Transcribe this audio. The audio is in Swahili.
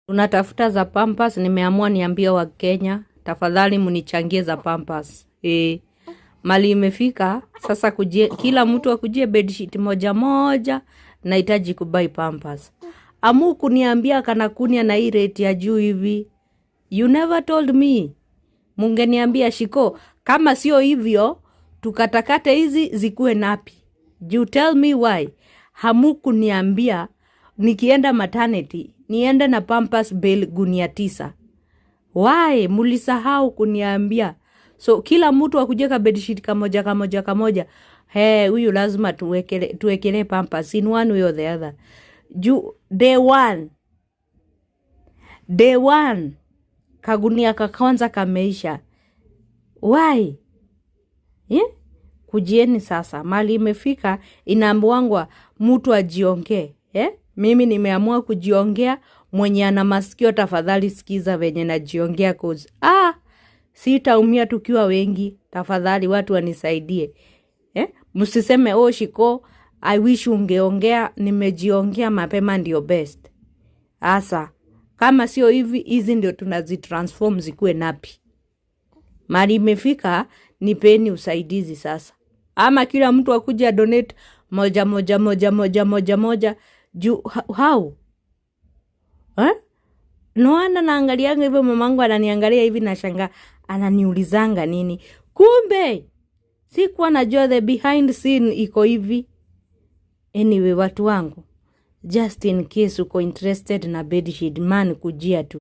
Unatafuta za Pampers, nimeamua niambie wa Kenya, tafadhali munichangie za Pampers. Mali imefika, sasa kila mtu akujie bedsheet moja moja, nahitaji kubuy Pampers. Amu kuniambia kana kunia na hii rate ya juu hivi. You never told me. Mungeniambia Shiko, kama sio hivyo, tukatakate hizi zikuwe napi. You tell me why. Hamu kuniambia, nikienda maternity, niende na Pampers bill gunia 9. Why? Mulisahau kuniambia. So, kila mtu akujeka bedsheet kamoja. Huyu lazima tuwekele Pampers in one way or the other. Day one. Kagunia kakwanza kameisha. Why? Kujieni sasa. Mali imefika, inaambiwangwa mtu ajiongee. Mimi nimeamua kujiongea, mwenye ana masikio tafadhali sikiza venye najiongea cause. Sitaumia tukiwa wengi, tafadhali watu wanisaidie. Msiseme Shiko, I wish ungeongea, nimejiongea mapema ndio best. Asa, kama sio hivi, hizi ndio tunazitransform zikuwe napi. Mali imefika, nipeni usaidizi sasa. Ama kila mtu akuja donate moja. How? Noana naangalianga hivyo, mamangu ananiangalia hivi na shanga, ananiulizanga nini. Kumbe, sikuwa najua the behind scene iko hivi. Anyway, watu wangu, just in case uko interested na bedsheet, man kujia tu.